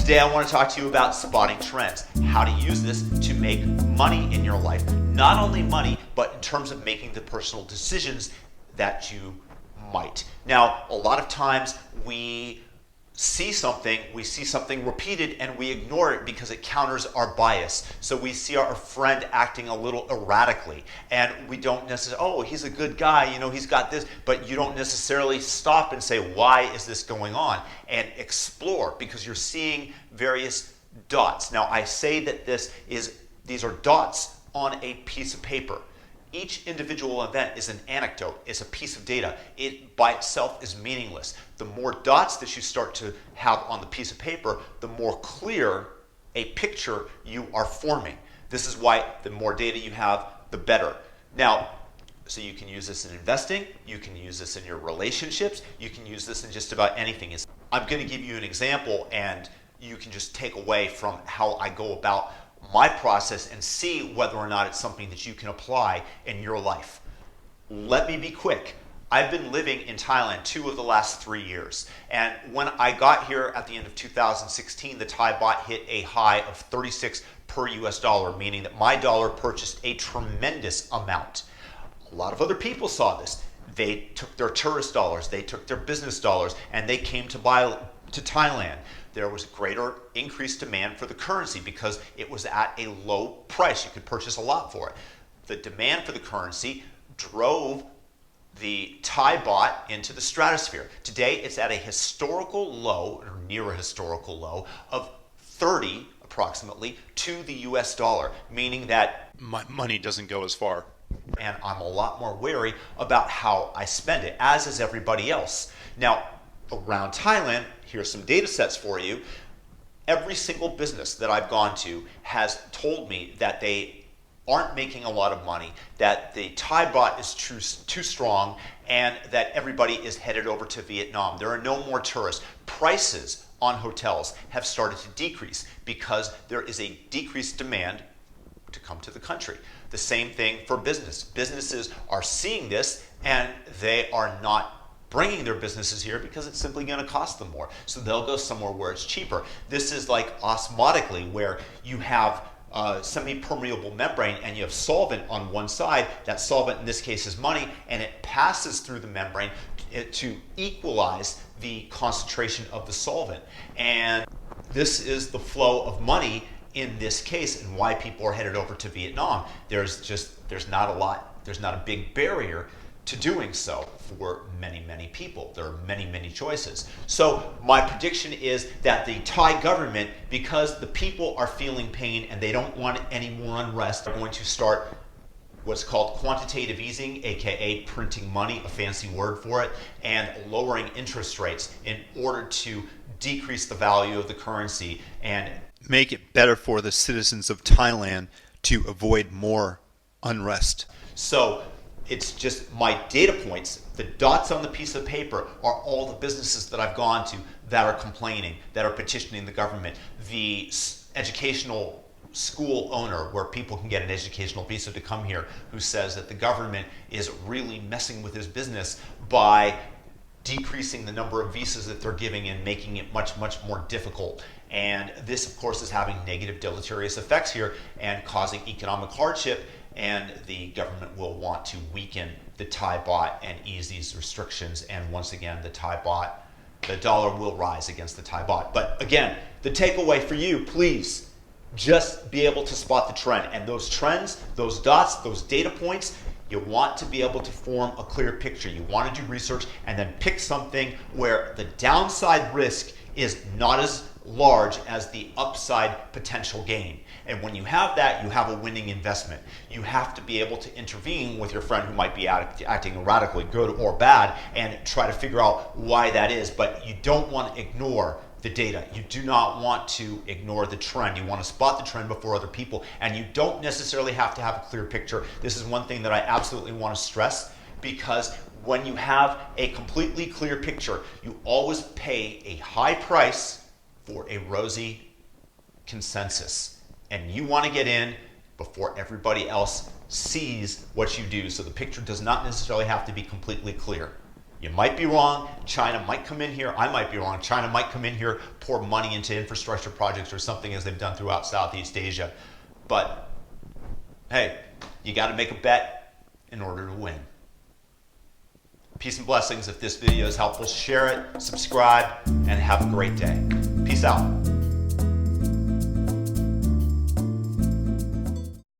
Today I want to talk to you about spotting trends, how to use this to make money in your life. Not only money, but in terms of making the personal decisions that you might. Now, a lot of times we see something repeated and we ignore it because it counters our bias. So we see our friend acting a little erratically and we don't necessarily, oh, he's a good guy, you know, he's got this, but you don't necessarily stop and say, why is this going on? And explore, because you're seeing various dots. Now, I say that these are dots on a piece of paper. Each individual event is an anecdote, is a piece of data. It by itself is meaningless. The more dots that you start to have on the piece of paper, the more clear a picture you are forming. This is why the more data you have, the better. Now, so you can use this in investing, you can use this in your relationships, you can use this in just about anything. I'm going to give you an example and you can just take away from how I go about my process and see whether or not it's something that you can apply in your life. Let me be quick. I've been living in Thailand 2 of the last 3 years. And when I got here at the end of 2016, the Thai baht hit a high of 36 per US dollar, meaning that my dollar purchased a tremendous amount. A lot of other people saw this. They took their tourist dollars, they took their business dollars, and they came to buy to Thailand. There was greater increased demand for the currency because it was at a low price. You could purchase a lot for it. The demand for the currency drove the Thai baht into the stratosphere. Today, it's at a historical low, or near a historical low, of 30 approximately to the US dollar, meaning that My money doesn't go as far. and I'm a lot more wary about how I spend it, as is everybody else. Now, around Thailand, here's some data sets for you. Every single business that I've gone to has told me that they aren't making a lot of money, that the Thai baht is too strong, and that everybody is headed over to Vietnam. There are no more tourists. Prices on hotels have started to decrease because there is a decreased demand to come to the country. The same thing for business. Businesses are seeing this and they are not bringing their businesses here because it's simply going to cost them more. So they'll go somewhere where it's cheaper. This is like osmotically, where you have semi-permeable membrane and you have solvent on one side. That solvent in this case is money, and it passes through the membrane to equalize the concentration of the solvent. And this is the flow of money in this case, and why people are headed over to Vietnam. There's not a big barrier to doing so for many people. There are many choices. So my prediction is that the Thai government, because the people are feeling pain and they don't want any more unrest, are going to start what's called quantitative easing, aka printing money, a fancy word for it, and lowering interest rates in order to decrease the value of the currency and Make it better for the citizens of Thailand to avoid more unrest. So it's just my data points. The dots on the piece of paper are all the businesses that I've gone to that are complaining, that are petitioning the government. The educational school owner, where people can get an educational visa to come here, who says that the government is really messing with his business by decreasing the number of visas that they're giving and making it much more difficult. And this, of course, is having negative deleterious effects here and causing economic hardship, and the government will want to weaken the Thai baht and ease these restrictions. And once again, the dollar will rise against the Thai baht. But again, the takeaway for you, please, just be able to spot the trend. And those trends, those dots, those data points, you want to be able to form a clear picture. You want to do research and then pick something where the downside risk is not as large as the upside potential gain. And when you have that, you have a winning investment. You have to be able to intervene with your friend who might be acting erratically, good or bad, and try to figure out why that is. But you don't want to ignore the data. You do not want to ignore the trend. You want to spot the trend before other people, and you don't necessarily have to have a clear picture. This is one thing that I absolutely want to stress, because when you have a completely clear picture, you always pay a high price for a rosy consensus. And you want to get in before everybody else sees what you do. So the picture does not necessarily have to be completely clear. You might be wrong. China might come in here. I might be wrong. China might come in here, pour money into infrastructure projects or something as they've done throughout Southeast Asia. But hey, you got to make a bet in order to win. Peace and blessings. If this video is helpful, share it, subscribe, and have a great day. Peace out.